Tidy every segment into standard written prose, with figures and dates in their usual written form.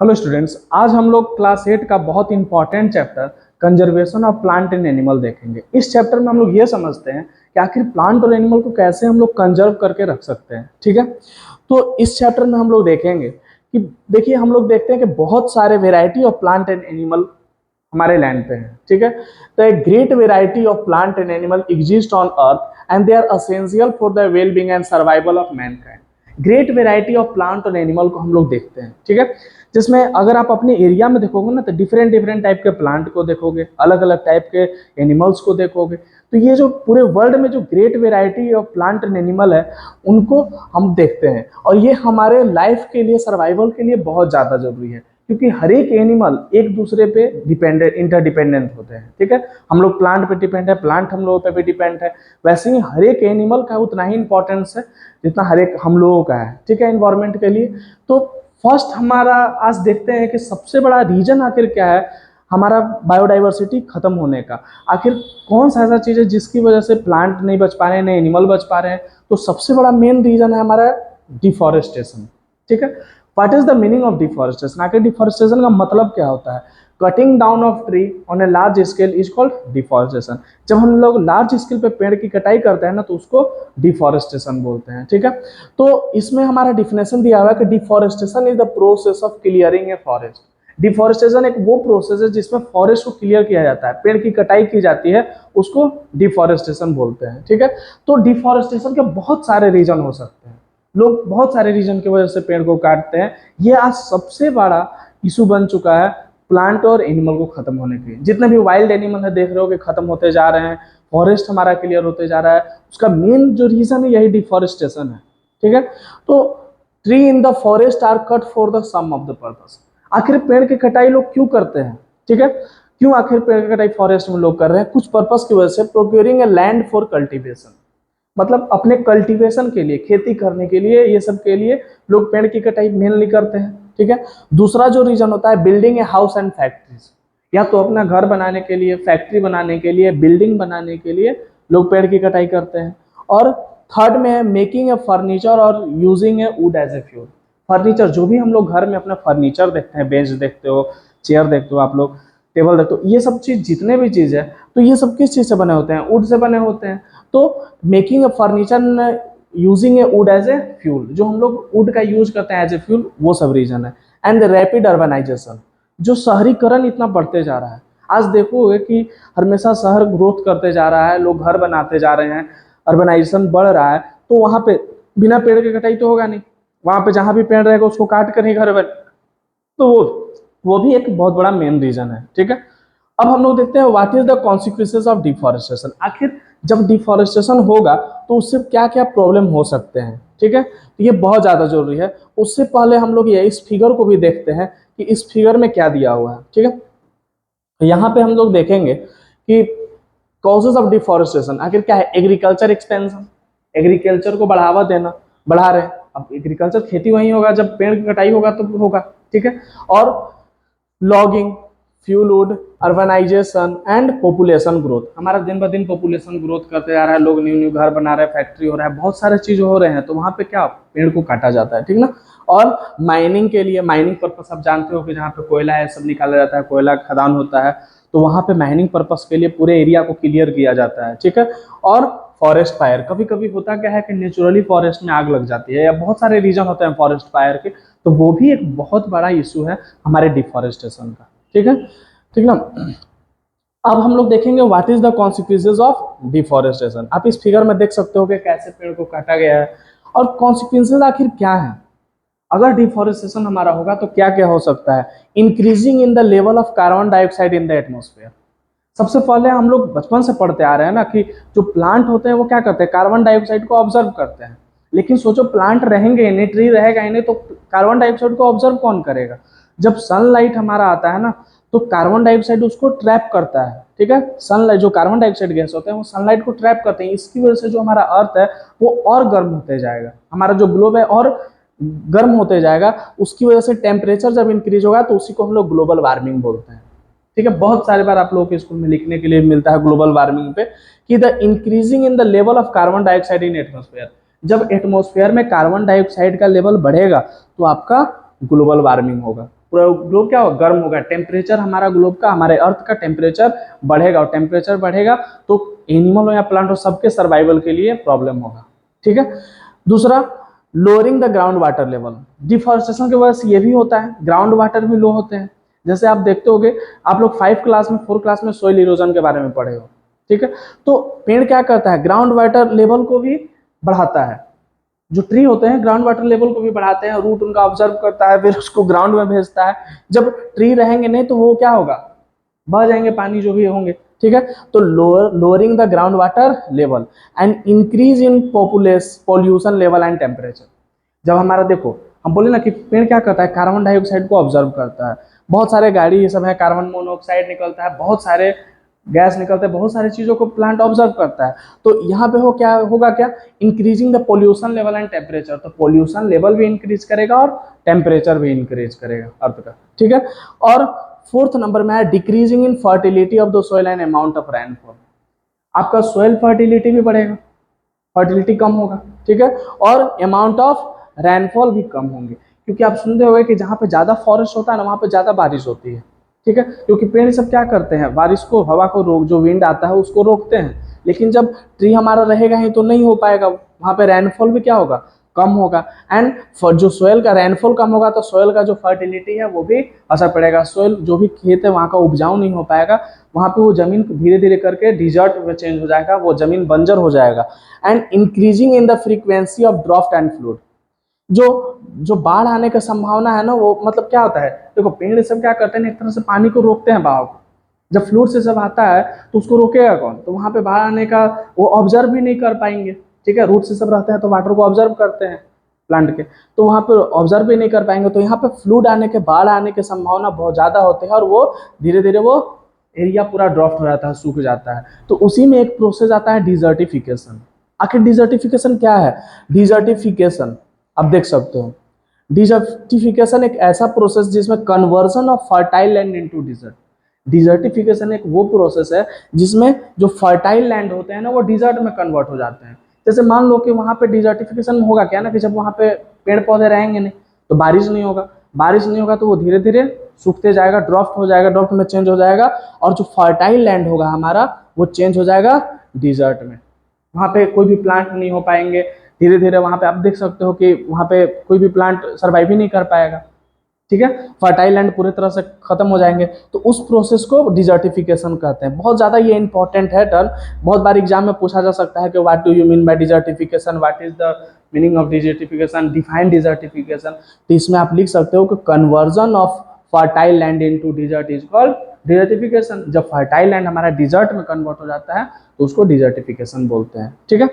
Hello students, आज हम लोग क्लास 8 का बहुत important chapter conservation of plant and animal देखेंगे। इस चैप्टर में हम लोग ये समझते हैं कि आखिर प्लांट और एनिमल को कैसे हम लोग कंजर्व करके रख सकते हैं। ठीक है, तो इस चैप्टर में हम लोग देखेंगे कि देखिए हम लोग देखते हैं कि बहुत सारे variety of plant and animal हमारे लैंड पे हैं। ठीक है, तो a great variety of plant and animal exist on earth and they are essential for the well being and survival of mankind. Great variety of plant और animal को हम लोग देखते हैं। ठीक है, जिसमें अगर आप अपने एरिया में देखोगे ना तो डिफरेंट डिफरेंट टाइप के प्लांट को देखोगे, अलग अलग टाइप के एनिमल्स को देखोगे। तो ये जो पूरे वर्ल्ड में जो great variety of plant and animal है उनको हम देखते हैं, और ये हमारे लाइफ के लिए, सर्वाइवल के लिए बहुत ज़्यादा जरूरी है, क्योंकि हर एक एनिमल एक दूसरे पे डिपेंडेंट, इंटरडिपेंडेंट होते हैं। ठीक है, हम लोग प्लांट पे डिपेंड है, प्लांट हम लोगों पे भी डिपेंड है। वैसे ही हर एक एनिमल का उतना ही इंपॉर्टेंस है जितना हर एक हम लोगों का है। ठीक है, इन्वायरमेंट के लिए। तो फर्स्ट हमारा आज देखते हैं कि सबसे बड़ा रीजन आखिर क्या है हमारा बायोडाइवर्सिटी खत्म होने का। आखिर कौन सा ऐसा चीज है जिसकी वजह से प्लांट नहीं बच पा रहे हैं, नहीं एनिमल बच पा रहे हैं। तो सबसे बड़ा मेन रीजन है हमारा डिफॉरेस्टेशन। ठीक है, what is the meaning of deforestation? आखिर डिफॉरेस्टेशन का मतलब क्या होता है? Cutting down of tree on a large scale is called deforestation. जब हम लोग लार्ज स्केल पे पेड़ की कटाई करते हैं ना तो उसको डिफॉरेस्टेशन बोलते हैं। ठीक है, तो इसमें हमारा डिफिनेशन दिया हुआ है कि deforestation is the process of clearing a forest. Deforestation एक वो प्रोसेस है जिसमें फॉरेस्ट को क्लियर किया जाता है, पेड़ की कटाई की जाती है, उसको डिफॉरेस्टेशन बोलते हैं। ठीक है, तो डिफॉरेस्टेशन के बहुत सारे रीजन हो सकते हैं, लोग बहुत सारे रीजन की वजह से पेड़ को काटते हैं। ये आज सबसे बड़ा इशू बन चुका है प्लांट और एनिमल को खत्म होने के लिए। जितने भी वाइल्ड एनिमल है देख रहे हो कि खत्म होते जा रहे हैं, फॉरेस्ट हमारा क्लियर होते जा रहा है। उसका मेन जो रीजन है यही डिफॉरेस्टेशन है। ठीक है, तो tree in the forest are cut for the some of the purpose. आखिर पेड़ की कटाई लोग क्यों करते हैं? ठीक है, क्यों आखिर पेड़ की कटाई फॉरेस्ट में लोग कर रहे हैं? कुछ पर्पस की वजह से। Procuring a land for cultivation, मतलब अपने कल्टीवेशन के लिए, खेती करने के लिए, ये सब के लिए लोग पेड़ की कटाई मेनली करते हैं। ठीक है, दूसरा जो रीजन होता है building a house and factories, या तो अपना घर बनाने के लिए, फैक्ट्री बनाने के लिए, बिल्डिंग बनाने के लिए लोग पेड़ की कटाई करते हैं। और थर्ड में है मेकिंग ए फर्नीचर और using a wood as a fuel. Furniture, जो भी हम लोग घर में अपना फर्नीचर देखते हैं, बेंच देखते हो, चेयर देखते हो आप लोग, टेबल देखते हो, ये सब चीज, जितने भी चीज है तो ये सब किस चीज से बने होते हैं? वुड से बने होते हैं। तो making a furniture using a wood as a fuel, जो हम लोग वुड का यूज करते हैं एज ए फ्यूल, वो सब रीजन है। एंड रैपिड अर्बनाइजेशन, जो शहरीकरण इतना बढ़ते जा रहा है। आज देखोगे कि हमेशा शहर ग्रोथ करते जा रहा है, लोग घर बनाते जा रहे हैं, अर्बनाइजेशन बढ़ रहा है, तो वहां पे बिना पेड़ की कटाई तो होगा नहीं। वहां पे जहां भी पेड़ रहेगा उसको काट कर ही घर बन, तो वो भी एक बहुत बड़ा मेन रीजन है। ठीक है, अब हम लोग देखते हैं what is the consequences of deforestation. आखिर जब डिफॉरेस्टेशन होगा तो उससे क्या क्या प्रॉब्लम हो सकते हैं। ठीक है, तो ये बहुत ज्यादा जरूरी है। उससे पहले हम लोग ये इस फिगर को भी देखते हैं कि इस फिगर में क्या दिया हुआ है। ठीक है, तो यहाँ पे हम लोग देखेंगे कि कॉजेज ऑफ डिफॉरेस्टेशन आखिर क्या है। एग्रीकल्चर एक्सपेंशन, एग्रीकल्चर को बढ़ावा देना, बढ़ा रहे हैं। अब एग्रीकल्चर, खेती वही होगा जब पेड़ की कटाई होगा तो होगा। ठीक है, और logging, fuel wood, urbanisation and population growth. हमारा दिन ब दिन पॉपुलेशन ग्रोथ करते जा रहा है, लोग न्यू न्यू घर बना रहे हैं, फैक्ट्री हो रहा है, बहुत सारे चीज हो रहे हैं, तो वहां पे क्या पेड़ को काटा जाता है। ठीक ना। और माइनिंग के लिए, माइनिंग पर्पस आप जानते हो कि जहाँ पे कोयला है सब निकाला जाता है, कोयला खदान होता है, तो वहां पे माइनिंग पर्पस के लिए पूरे एरिया को क्लियर किया जाता है। ठीक है, और फॉरेस्ट फायर, कभी कभी होता क्या है कि नेचुरली फॉरेस्ट में आग लग जाती है, या बहुत सारे रीजन होते हैं फॉरेस्ट फायर के, तो वो भी एक बहुत बड़ा इशू है हमारे डिफॉरेस्टेशन का। ठीक है, ठीक ना। अब हम लोग देखेंगे what is the consequences of deforestation. आप इस फिगर में देख सकते हो कि कैसे पेड़ को काटा गया है, और कॉन्सिक्वेंसेज आखिर क्या है। अगर डिफॉरेस्टेशन हमारा होगा तो क्या क्या हो सकता है? Increasing in the level of carbon dioxide in the atmosphere. सबसे पहले हम लोग बचपन से पढ़ते आ रहे हैं ना कि जो प्लांट होते हैं वो क्या करते हैं, कार्बन डाइऑक्साइड को ऑब्जर्व करते हैं। लेकिन सोचो प्लांट रहेंगे ही नहीं, ट्री रहेगा ही नहीं, तो कार्बन डाइऑक्साइड को ऑब्जर्व कौन करेगा? जब सनलाइट हमारा आता है ना तो कार्बन डाइऑक्साइड उसको ट्रैप करता है। ठीक है, सनलाइट, जो कार्बन डाइऑक्साइड गैस होते हैं वो सनलाइट को ट्रैप करते हैं। इसकी वजह से जो हमारा अर्थ है वो और गर्म होते जाएगा, हमारा जो ग्लोब है और गर्म होते जाएगा। उसकी वजह से टेम्परेचर जब इंक्रीज होगा तो उसी को हम लोग ग्लोबल वार्मिंग बोलते हैं। ठीक है, बहुत सारे बार आप लोगों के स्कूल में लिखने के लिए मिलता है ग्लोबल वार्मिंग पे कि the increasing in the level of carbon dioxide in atmosphere. जब एटमोस्फेयर में कार्बन डाइऑक्साइड का लेवल बढ़ेगा तो आपका ग्लोबल वार्मिंग होगा। पूरा ग्लोब क्या होगा, गर्म होगा, टेम्परेचर हमारा ग्लोब का, हमारे अर्थ का टेम्परेचर बढ़ेगा, और टेम्परेचर बढ़ेगा तो एनिमल हो या प्लांट हो सबके सर्वाइवल के लिए प्रॉब्लम होगा। ठीक है। दूसरा, lowering the ground water level. Deforestation की वजह से ये भी होता है, ग्राउंड वाटर भी लो होते हैं। जैसे आप देखते होगे, आप लोग 4 क्लास में सॉइल इरोजन के बारे में पढ़े हो। ठीक है। तो पेड़ क्या करता है, ग्राउंड वाटर लेवल को भी बढ़ाता है। जो ट्री होते हैं ग्राउंड वाटर लेवल को भी बढ़ाते हैं, रूट उनका ऑब्जर्व करता है, फिर उसको ग्राउंड में भेजता है। जब ट्री रहेंगे नहीं तो वो क्या होगा, बह जाएंगे पानी जो भी होंगे। ठीक है। तो lowering the ground water level and increase in pollution level and temperature. जब हमारा देखो, हम बोले ना कि पेड़ क्या करता है, कार्बन डाइऑक्साइड को ऑब्जर्व करता है। बहुत सारे गाड़ी ये सब है, कार्बन मोनोऑक्साइड निकलता है, बहुत सारे गैस निकलते हैं, बहुत सारी चीजों को प्लांट ऑब्जर्व करता है। तो यहाँ पे क्या होगा, क्या increasing the pollution level and temperature. तो पोल्यूशन लेवल भी इंक्रीज करेगा और टेम्परेचर भी इंक्रीज करेगा अर्थ का। ठीक है। और फोर्थ नंबर में है decreasing in fertility of the soil and amount of rainfall. आपका सोइल फर्टिलिटी भी बढ़ेगा, फर्टिलिटी कम होगा। ठीक है। और अमाउंट ऑफ रेनफॉल भी कम होंगे, क्योंकि आप सुनते होंगे कि जहाँ पे ज्यादा फॉरेस्ट होता है ना, वहाँ पे ज्यादा बारिश होती है। ठीक है। क्योंकि पेड़ सब क्या करते हैं, बारिश को, हवा को रोक, जो विंड आता है उसको रोकते हैं। लेकिन जब ट्री हमारा रहेगा ही तो नहीं हो पाएगा, वहाँ पे रेनफॉल भी क्या होगा, कम होगा। एंड जो सोयल का रेनफॉल कम होगा तो सोयल का जो फर्टिलिटी है वो भी असर पड़ेगा। सोयल जो भी खेत है वहाँ का उपजाऊ नहीं हो पाएगा, वहाँ पे वो जमीन धीरे धीरे करके डिजर्ट में चेंज हो जाएगा, वो जमीन बंजर हो जाएगा। And increasing in the frequency of draft and fluid. जो जो बाढ़ आने का संभावना है ना, वो मतलब क्या होता है, देखो पेड़ सब क्या करते हैं, एक तरह से पानी को रोकते हैं बहाव को। जब फ्लूड से सब आता है तो उसको रोकेगा कौन, तो वहां पे बाढ़ आने का वो ऑब्जर्व भी नहीं कर पाएंगे। ठीक है। रूट से सब रहते हैं तो वाटर को ऑब्जर्व करते हैं प्लांट के, तो वहां पे ऑब्जर्व भी नहीं कर पाएंगे। तो यहाँ पे फ्लूड आने के, बाढ़ आने की संभावना बहुत ज्यादा होती है, और वो धीरे धीरे वो एरिया पूरा ड्राफ्ट हो जाता है, सूख जाता है। तो उसी में एक प्रोसेस आता है डिजर्टिफिकेशन। आखिर डिजर्टिफिकेशन क्या है, डिजर्टिफिकेशन आप देख सकते हो, डिजर्टिफिकेशन एक ऐसा प्रोसेस जिसमें conversion of fertile land into desert. Desertification एक वो प्रोसेस है जिसमें जो फर्टाइल लैंड होते हैं ना, वो डिजर्ट में कन्वर्ट हो जाते हैं। जैसे मान लो कि वहां पे डिजर्टिफिकेशन होगा क्या ना, कि जब वहां पे पेड़ पौधे रहेंगे नहीं तो बारिश नहीं होगा, बारिश नहीं होगा तो वो धीरे धीरे सूखते जाएगा, ड्राफ्ट हो जाएगा, ड्राफ्ट में चेंज हो जाएगा, और जो फर्टाइल लैंड होगा हमारा वो चेंज हो जाएगा डिजर्ट में। वहां पे कोई भी प्लांट नहीं हो पाएंगे, धीरे धीरे वहां पे आप देख सकते हो कि वहां पे कोई भी प्लांट सर्वाइव ही नहीं कर पाएगा। ठीक है। फर्टाइल लैंड पूरी तरह से खत्म हो जाएंगे, तो उस प्रोसेस को डिजर्टिफिकेशन कहते हैं। बहुत ज्यादा ये इंपॉर्टेंट है टर्म, बहुत बार एग्जाम में पूछा जा सकता है कि what do you mean by desertification, what is the meaning of desertification, define desertification. तो इसमें आप लिख सकते हो कि conversion of fertile land into desert is called desertification. जब फर्टाइल लैंड हमारा डिजर्ट में कन्वर्ट हो जाता है तो उसको डिजर्टिफिकेशन बोलते हैं। ठीक है।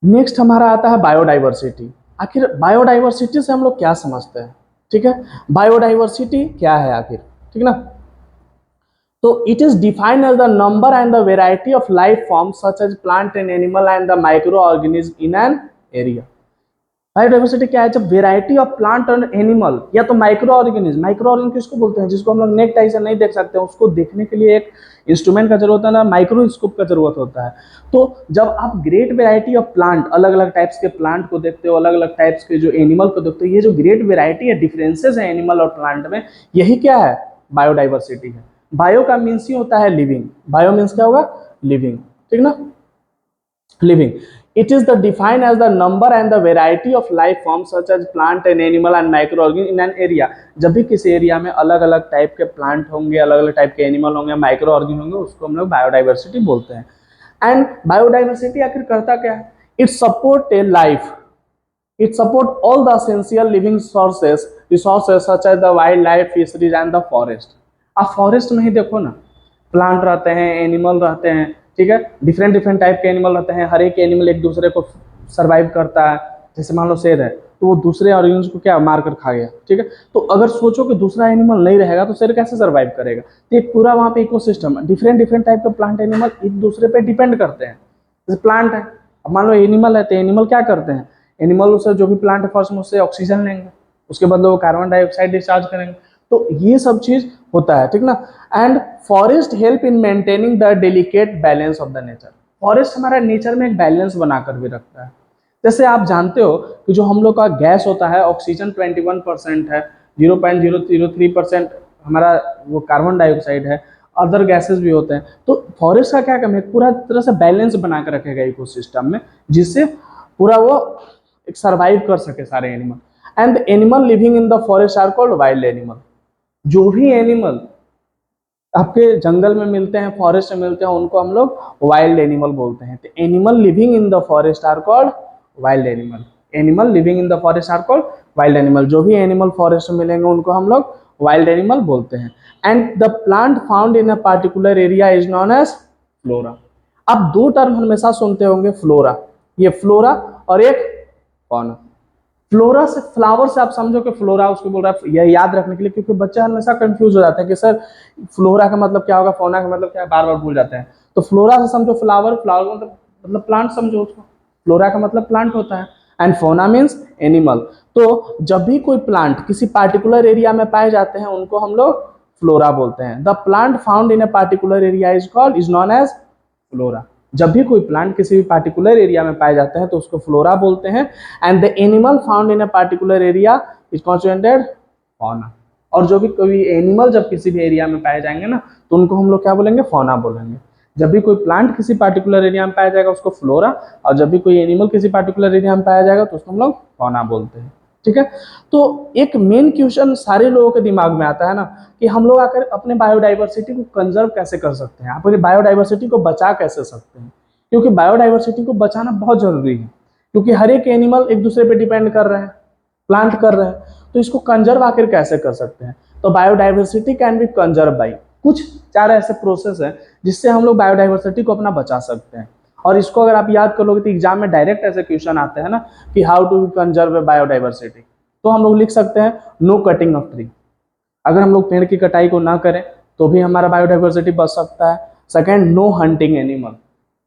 नेक्स्ट हमारा आता है बायोडाइवर्सिटी। आखिर बायोडाइवर्सिटी से हम लोग क्या समझते हैं। ठीक है। बायोडाइवर्सिटी क्या है आखिर, ठीक ना। तो it is defined as the number and the variety of life form such as plant and animal and the micro organism in an area. Biodiversity क्या है, जब वेराइटी ऑफ प्लांट और एनिमल या तो माइक्रो ऑर्गेनिज्म, माइक्रो ऑर्गेनिज्म किसको बोलते हैं, जिसको हम लोग नेक टाई से नहीं देख सकते, उसको देखने के लिए एक इंस्ट्रूमेंट का जरूरत है ना, माइक्रोस्कोप का जरूरत होता है। तो जब आप ग्रेट वेराइटी ऑफ प्लांट, अलग अलग टाइप्स के प्लांट को देखते हो, अलग अलग टाइप्स के जो एनिमल को देखते हो, ये जो ग्रेट वेराइटी है, डिफरेंसेस है एनिमल और प्लांट में, यही क्या है, बायोडाइवर्सिटी है। बायो का मीन्स ही होता है लिविंग, बायो मीन्स क्या होगा, लिविंग। ठीक ना, living. It is the defined as the number and the variety of life forms such as plant and animal and microorganism in an area. जब भी किसी एरिया में अलग अलग टाइप के प्लांट होंगे, अलग अलग टाइप के एनिमल होंगे, माइक्रो ऑर्गेनिज्म होंगे, उसको हम लोग बायोडाइवर्सिटी बोलते हैं। एंड बायोडाइवर्सिटी आखिर करता क्या है, it support a life, it support all the essential living resources such as the wild life, fisheries and the forest. आप फॉरेस्ट में ही देखो ना, प्लांट रहते हैं, एनिमल रहते हैं, ठीक है, डिफरेंट डिफरेंट टाइप के एनिमल रहते हैं, हर एक एनिमल एक दूसरे को सर्वाइव करता है। जैसे मान लो शेर है तो वो दूसरे ऑर्गेनिज्म को क्या मार कर खा गया, ठीक है। तो अगर सोचो कि दूसरा एनिमल नहीं रहेगा तो शेर कैसे सर्वाइव करेगा, तो एक पूरा वहाँ पे इकोसिस्टम है, डिफरेंट डिफरेंट टाइप के प्लांट एनिमल एक दूसरे पे डिपेंड करते हैं। जैसे प्लांट है, अब मान लो एनिमल है तो एनिमल क्या करते हैं, एनिमल उससे जो भी प्लांट है फर्स्ट में उससे ऑक्सीजन लेंगे, उसके बदले वो कार्बन डाइऑक्साइड डिस्चार्ज करेंगे, तो ये सब चीज होता है, ठीक ना। And forest help in maintaining the delicate balance of the nature. Forest हमारा नेचर में एक बैलेंस बनाकर भी रखता है। जैसे आप जानते हो कि जो हम लोग का गैस होता है ऑक्सीजन 21% है, 0.003% हमारा वो कार्बन डाइऑक्साइड है, अदर गैसेस भी होते हैं। तो फॉरेस्ट का क्या काम है, पूरा तरह से बैलेंस बना के रखेगा इकोसिस्टम में, जिससे पूरा वो एक सर्वाइव कर सके सारे animal. And animal living in the forest are called wild animal. जो भी एनिमल आपके जंगल में मिलते हैं, फॉरेस्ट में मिलते हैं, उनको हम लोग वाइल्ड एनिमल बोलते हैं। तो animal living in the forest are called wild animal. Animal living in the forest are called wild animal. जो भी एनिमल फॉरेस्ट में मिलेंगे उनको हम लोग वाइल्ड एनिमल बोलते हैं। And the plant found in a particular area is known as flora. आप दो टर्म हमेशा सुनते होंगे, फ्लोरा, ये फ्लोरा और एक फौना। फ्लोरा से, फ्लावर से आप समझो कि फ्लोरा उसको बोल रहा है, यह याद रखने के लिए, क्योंकि बच्चे हमेशा कंफ्यूज हो जाते हैं कि सर फ्लोरा का मतलब क्या होगा, फौना का मतलब क्या है, बार बार भूल जाते हैं। तो फ्लोरा से समझो फ्लावर, फ्लावर मतलब प्लांट समझो उसको, फ्लोरा का मतलब प्लांट होता है, एंड फौना मीन्स एनिमल। तो जब भी कोई प्लांट किसी पार्टिकुलर एरिया में पाए जाते हैं उनको हम लोग फ्लोरा बोलते हैं। The plant found in a particular area is called, is known as flora. जब भी कोई प्लांट किसी भी पार्टिकुलर एरिया में पाए जाते हैं तो उसको फ्लोरा बोलते हैं। And the animal found in a particular area is constituted fauna. और जो भी कोई एनिमल जब किसी भी एरिया में पाए जाएंगे ना तो उनको हम लोग क्या बोलेंगे, फौना बोलेंगे। जब भी कोई प्लांट किसी पार्टिकुलर एरिया में पाया जाएगा उसको फ्लोरा, और जब भी कोई एनिमल किसी पार्टिकुलर एरिया में पाया जाएगा तो उसको हम लोग फौना बोलते हैं। ठीक है। तो एक मेन क्वेश्चन सारे लोगों के दिमाग में आता है ना कि हम लोग आकर अपने बायोडाइवर्सिटी को कंजर्व कैसे कर सकते हैं, अपनी बायोडाइवर्सिटी को बचा कैसे सकते हैं। क्योंकि बायोडाइवर्सिटी को बचाना बहुत जरूरी है, क्योंकि हर एक एनिमल एक दूसरे पे डिपेंड कर रहे हैं, प्लांट कर रहे हैं। तो इसको कंजर्व आखिर कैसे कर सकते हैं। तो biodiversity can be conserve by कुछ 4 ऐसे प्रोसेस है जिससे हम लोग बायोडाइवर्सिटी को अपना बचा सकते हैं। और इसको अगर आप याद कर लोगे तो एग्जाम में डायरेक्ट ऐसे क्वेश्चन आते हैं ना कि हाउ टू कंजर्व बायोडाइवर्सिटी। तो हम लोग लिख सकते हैं नो कटिंग ऑफ ट्री। अगर हम लोग पेड़ की कटाई को ना करें तो भी हमारा बायोडाइवर्सिटी बच सकता है। Second, no hunting animal.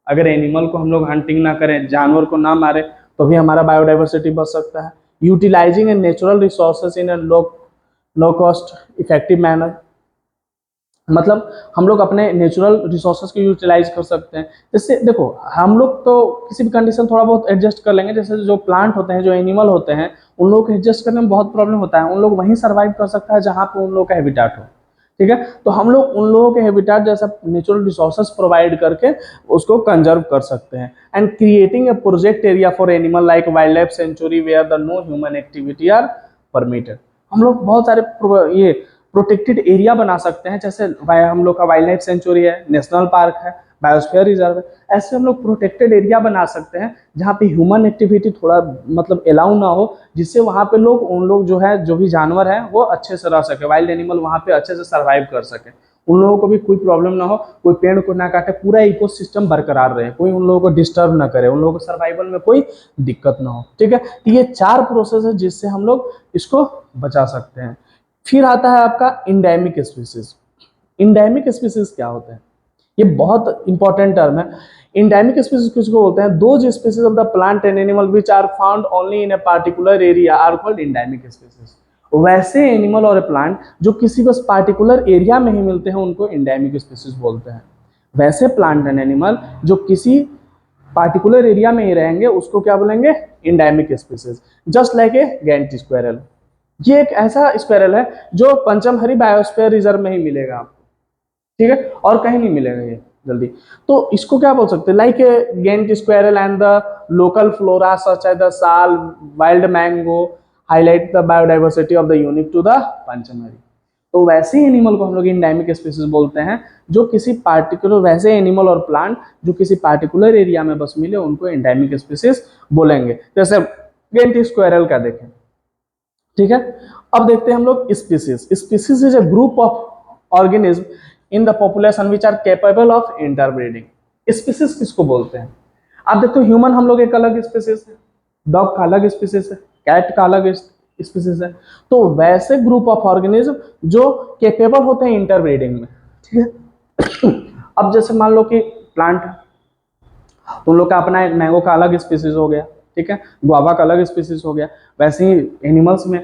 अगर एनिमल को हम लोग हंटिंग ना करें, जानवर को ना मारे, तो भी हमारा बायोडाइवर्सिटी बच सकता है। Utilising a natural resources in a low cost effective manner. मतलब हम लोग अपने नेचुरल रिसोर्सेज को यूटिलाइज कर सकते हैं। जैसे देखो, हम लोग तो किसी भी कंडीशन थोड़ा बहुत एडजस्ट कर लेंगे। जैसे जो प्लांट होते हैं, जो एनिमल होते हैं, उन लोगों को एडजस्ट करने में बहुत प्रॉब्लम होता है। उन लोग वहीं सर्वाइव कर सकता है जहाँ पे उन लोगों का हैबिटाट हो। ठीक है। तो हम लोग उन लोगों के हैबिटाट जैसा नेचुरल रिसोर्सेज प्रोवाइड करके उसको कंजर्व कर सकते हैं। And creating a project area for animal like wild life sanctuary where the no human activity are permitted. हम लोग बहुत सारे ये प्रोटेक्टेड एरिया बना सकते हैं। जैसे हम लोग का वाइल्ड लाइफ सेंचुरी है, नेशनल पार्क है, बायोस्फीयर रिजर्व है। ऐसे हम लोग प्रोटेक्टेड एरिया बना सकते हैं जहाँ पे ह्यूमन एक्टिविटी थोड़ा मतलब अलाउ ना हो, जिससे वहाँ पे लोग, उन लोग जो है, जो भी जानवर है वो अच्छे से रह सके, वाइल्ड एनिमल वहाँ पे अच्छे से सर्वाइव कर सके, उन लोगों को भी कोई प्रॉब्लम ना हो, कोई पेड़ को ना काटे, पूरा इकोसिस्टम बरकरार रहे, कोई उन लोगों को डिस्टर्ब ना करे, उन लोगों को सर्वाइवल में कोई दिक्कत ना हो। ठीक है। तो ये 4 प्रोसेस है जिससे हम लोग इसको बचा सकते हैं। फिर आता है आपका इंडेमिक स्पीसीज। इंडेमिक स्पीसीज क्या होते हैं, ये बहुत इंपॉर्टेंट टर्म है। इंडेमिक स्पीसीज किसको बोलते हैं, those species of the plant and animal which are found only in a particular area are called endemic species. वैसे एनिमल और प्लांट जो किसी बस पार्टिकुलर एरिया में ही मिलते हैं उनको इंडेमिक स्पीसीज बोलते हैं। वैसे प्लांट एंड एनिमल जो किसी पार्टिकुलर एरिया में ही रहेंगे उसको क्या बोलेंगे, endemic species. Just like a giant squirrel. ये एक ऐसा स्क्वेरल है जो पंचमहरी बायोस्फीयर रिजर्व में ही मिलेगा आपको। ठीक है। और कहीं नहीं मिलेगा ये जल्दी। तो इसको क्या बोल सकते हैं, like giant squirrel and the local flora such as the sal, wild mango highlight the biodiversity of the unique to the Panchmarhi. तो वैसे ही एनिमल को हम लोग इंडेमिक स्पीसीज बोलते हैं जो किसी पार्टिकुलर, वैसे एनिमल और प्लांट जो किसी पार्टिकुलर एरिया में बस मिले उनको इंडेमिक स्पीसीज बोलेंगे। जैसे गेंट स्क्वेरल का देखें। ठीक है। अब देखते हैं हम लोग species. Species is a group of organism in the population which are capable of interbreeding. Species किसको बोलते हैं, आप देखते हो ह्यूमन हम लोग एक अलग स्पीसीज है, डॉग का अलग स्पीसीज है, कैट का अलग स्पीसीज है। तो वैसे ग्रुप ऑफ ऑर्गेनिज्म जो कैपेबल होते हैं इंटरब्रीडिंग में। ठीक है। अब जैसे मान लो कि प्लांट है तो उन लोग का अपना एक मैंगो का अलग स्पीसीज हो गया, ठीक है, गुआवा का अलग स्पीसीज हो गया। वैसे ही एनिमल्स में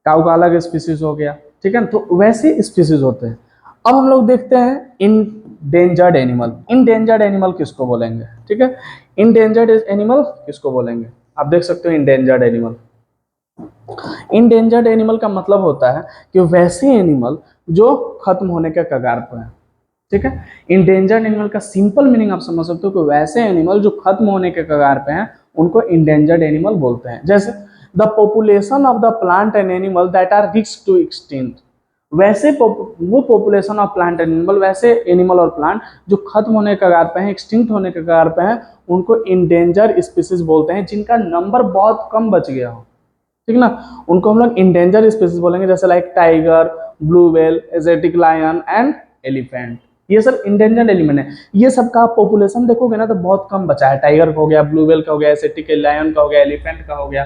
काऊ का अलग स्पीसीज हो गया। ठीक है। तो वैसे स्पीसीज होते हैं। अब हम लोग देखते हैं इंडेंजर्ड एनिमल। इंडेंजर्ड एनिमल किसको बोलेंगे, ठीक है, इंडेंजर्ड एनिमल किसको बोलेंगे। आप देख सकते हो इंडेंजर्ड एनिमल। इंडेंजर्ड एनिमल का मतलब होता है कि वैसे एनिमल जो खत्म होने के कगार पर है। ठीक है, इंडेंजर्ड एनिमल का सिंपल मीनिंग आप समझ सकते हो कि वैसे एनिमल जो खत्म होने के कगार पे हैं उनको इंडेंजर्ड एनिमल बोलते हैं। जैसे the population of the plant and animal that are risk to extinct, वैसे वो population of plant and animal, वैसे एनिमल और प्लांट जो खत्म होने के कगार पे हैं, एक्सटिंक्ट होने के कगार पे हैं, उनको इंडेंजर स्पीसीज बोलते हैं, जिनका नंबर बहुत कम बच गया हो। ठीक ना, उनको हम लोग इंडेंजर स्पीसीज बोलेंगे, जैसे like tiger, blue whale, Asiatic lion and elephant. ये सब इंडेंजर्ड एनिमल है। ये सब का पॉपुलेशन देखोगे ना तो बहुत कम बचा है। टाइगर का हो गया, ब्लू व्हेल का हो गया, एशियाटिक लायन का हो गया, एलिफेंट का हो गया।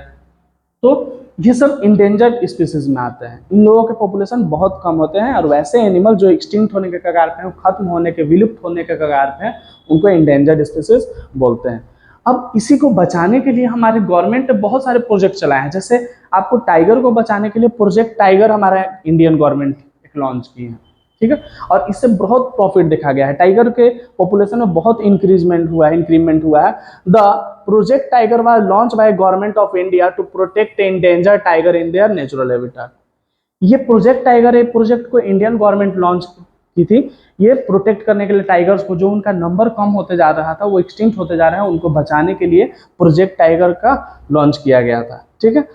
तो ये सब इंडेंजर्ड स्पीसीज में आते हैं। इन लोगों के पॉपुलेशन बहुत कम होते हैं, और वैसे एनिमल जो एक्सटिंक्ट होने के कगार पे हैं, खत्म होने के, विलुप्त होने के कगार पे हैं, उनको इंडेंजर्ड स्पीसीज बोलते हैं। अब इसी को बचाने के लिए हमारी गवर्नमेंट ने बहुत सारे प्रोजेक्ट चलाए हैं। जैसे आपको टाइगर को बचाने के लिए प्रोजेक्ट टाइगर हमारा इंडियन गवर्नमेंट एक लॉन्च की है। ठीक है, और इससे बहुत प्रॉफिट देखा गया है। टाइगर के पॉपुलेशन में बहुत इंक्रीमेंट हुआ है। The project tiger was launch by government of India to protect endanger tiger in their natural habitat. ये प्रोजेक्ट टाइगर, एक प्रोजेक्ट को इंडियन गवर्नमेंट लॉन्च की थी, ये प्रोटेक्ट करने के लिए टाइगर्स को, जो उनका नंबर कम होते जा रहा था, वो एक्सटिंक्ट होते जा रहे हैं, उनको बचाने के लिए प्रोजेक्ट टाइगर का लॉन्च किया गया था। ठीक है,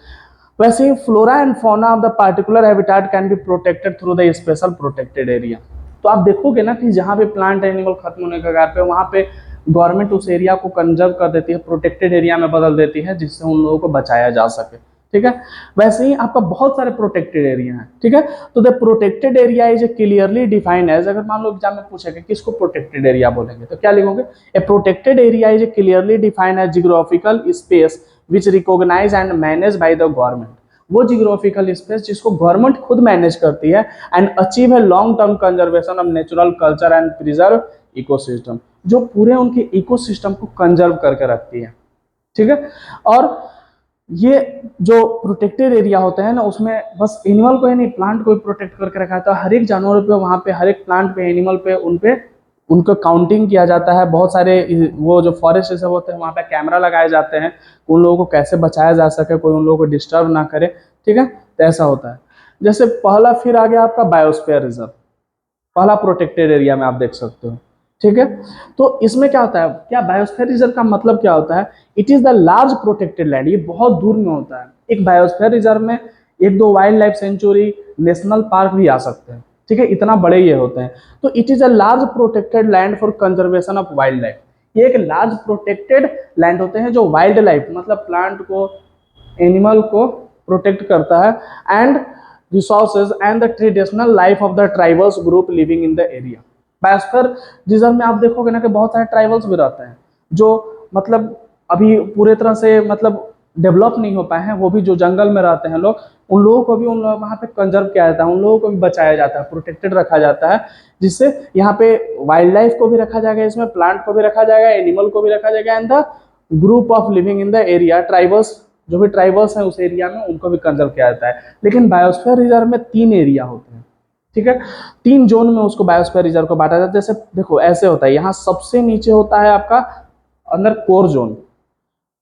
वैसे ही flora and fauna of the particular habitat can be protected through the special protected area. तो आप देखोगे ना कि जहाँ पे प्लांट एनिमल खत्म होने के कगार पे, वहाँ पे गवर्नमेंट उस एरिया को कंजर्व कर देती है, प्रोटेक्टेड एरिया में बदल देती है, जिससे उन लोगों को बचाया जा सके। ठीक है, वैसे ही आपका बहुत सारे प्रोटेक्टेड एरिया हैं। ठीक है, तो the protected area is clearly defined as, अगर मान लो एग्जाम में पूछेगा किसको प्रोटेक्टेड एरिया बोलेंगे तो क्या लिखोगे? A protected area is clearly defined as geographical space which recognise and manage by the government. वो जियोग्राफिकल स्पेस जिसको गवर्नमेंट खुद मैनेज करती है, एंड अचीव है long term conservation of natural culture and preserve ecosystem, जो पूरे उनके ecosystem को कंजर्व करके रखती है। ठीक है, और ये जो प्रोटेक्टेड एरिया होते हैं ना, उसमें बस एनिमल को ही नहीं, प्लांट को भी प्रोटेक्ट करके रखा था। हर एक जानवर पे, वहाँ पे हर एक प्लांट पे, एनिमल पे, उन पे उनको काउंटिंग किया जाता है। बहुत सारे वो जो फॉरेस्ट ये सब होते हैं, वहाँ पे कैमरा लगाए जाते हैं, उन लोगों को कैसे बचाया जा सके, कोई उन लोगों को डिस्टर्ब ना करे। ठीक है, तो ऐसा होता है। जैसे पहला फिर आ गया आपका बायोस्फीयर रिजर्व, पहला प्रोटेक्टेड एरिया में आप देख सकते हो। ठीक है, तो इसमें क्या होता है, क्या बायोस्फीयर रिजर्व का मतलब क्या होता है? It is the large protected land, ये बहुत दूर में होता है। एक बायोस्फीयर रिजर्व में एक दो wild life century, national park भी आ सकते हैं। ठीक है, इतना बड़े ये होते हैं। तो it is a large protected land for conservation of wild life. ये एक लार्ज प्रोटेक्टेड लैंड होते हैं जो वाइल्ड लाइफ मतलब प्लांट को, एनिमल को प्रोटेक्ट करता है, and resources and the traditional life of the tribals group living in the area. Biosphere reserve में आप देखोगे ना कि बहुत सारे ट्राइबल्स भी रहते हैं, जो मतलब अभी पूरे तरह से मतलब डेवलप नहीं हो पाए हैं। वो भी जो जंगल में रहते हैं लोग, उन लोगों को भी उन लोग वहाँ पे कंजर्व किया जाता है, उन लोगों को भी बचाया जाता है, प्रोटेक्टेड रखा जाता है, जिससे यहाँ पे वाइल्ड लाइफ को भी रखा जाएगा, इसमें प्लांट को भी रखा जाएगा, एनिमल को भी रखा जाएगा, and the group of living in the area, tribals, जो भी ट्राइबल्स हैं उस एरिया में, उनको भी कंजर्व किया जाता है। लेकिन बायोस्फीयर रिजर्व में 3 एरिया होते हैं। ठीक है, 3 जोन में उसको बायोस्फीयर रिजर्व को बांटा जाता है। जैसे देखो ऐसे होता है, यहाँ सबसे नीचे होता है आपका अंदर कोर जोन।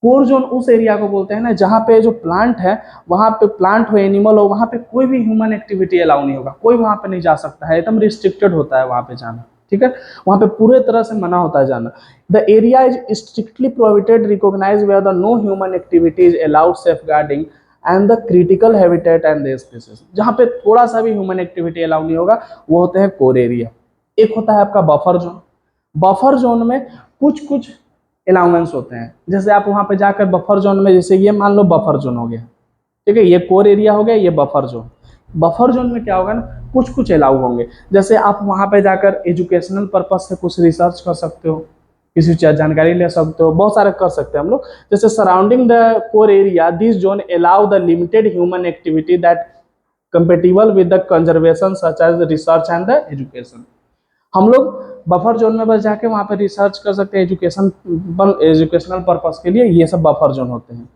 कोर जोन उस एरिया को बोलते हैं ना जहाँ पे जो प्लांट है, वहाँ पे प्लांट हो, एनिमल हो, वहाँ पे कोई भी ह्यूमन एक्टिविटी अलाउ नहीं होगा, कोई वहाँ पे नहीं जा सकता है, एकदम रिस्ट्रिक्टेड होता है वहाँ पे जाना। ठीक है, वहाँ पे पूरे तरह से मना होता है जाना। The area is strictly prohibited, recognised where the no human activity is allowed, safeguarding and the critical habitat and the species. जहाँ पे थोड़ा सा भी ह्यूमन एक्टिविटी अलाउ नहीं होगा, वो होते हैं कोर एरिया। एक होता है आपका बफर जोन। बफर जोन में कुछ कुछ अलाउंस होते हैं। जैसे आप वहाँ पे जाकर बफर जोन में, जैसे ये मान लो बफर जोन हो गया, ठीक है, ये कोर एरिया हो गया, ये बफर जोन। बफर जोन में क्या होगा ना, कुछ कुछ अलाउ होंगे। जैसे आप वहाँ पे जाकर एजुकेशनल पर्पज से कुछ रिसर्च कर सकते हो, किसी चीज जानकारी ले सकते हो, बहुत सारे कर सकते हैं हम लोग। जैसे surrounding the core area, this zone allow the limited human activity that compatible with the conservation such as research and the education. हम लोग बफर जोन में बस जाके वहाँ पे रिसर्च कर सकते हैं, एजुकेशनल पर्पस के लिए, ये सब बफर जोन होते हैं।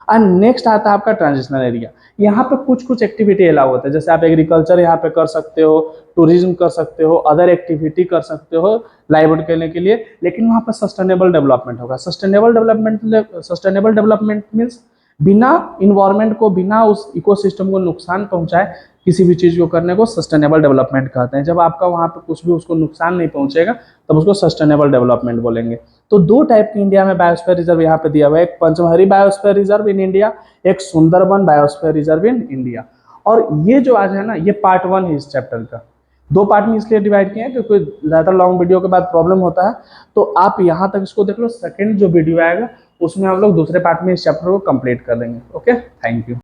और नेक्स्ट आता है आपका ट्रांजिशनल एरिया। यहाँ पे कुछ कुछ एक्टिविटी अलाउ होता है, जैसे आप एग्रीकल्चर यहाँ पे कर सकते हो, टूरिज्म कर सकते हो, अदर एक्टिविटी कर सकते हो लाइवलीहुड करने के लिए, लेकिन वहाँ पे सस्टेनेबल डेवलपमेंट होगा। सस्टेनेबल डेवलपमेंट मीन्स बिना इन्वायरमेंट को, बिना उस इकोसिस्टम को नुकसान पहुंचाए किसी भी चीज को करने को सस्टेनेबल डेवलपमेंट कहते हैं। जब आपका वहाँ पे कुछ भी उसको नुकसान नहीं पहुंचेगा तब उसको सस्टेनेबल डेवलपमेंट बोलेंगे। तो दो टाइप की इंडिया में बायोस्फीयर रिजर्व यहाँ पे दिया हुआ है, एक पंचमहरी बायोस्फीयर रिजर्व इन इंडिया, एक Sundarban biosphere reserve in India. और ये जो आज है ना, ये पार्ट 1 है इस चैप्टर का। दो पार्ट में इसलिए डिवाइड किए हैं क्योंकि ज्यादा लॉन्ग वीडियो के बाद प्रॉब्लम होता है, तो आप यहाँ तक इसको देख लो। सेकंड जो वीडियो आएगा उसमें हम लोग दूसरे पार्ट में इस चैप्टर को कंप्लीट कर देंगे। Okay, thank you.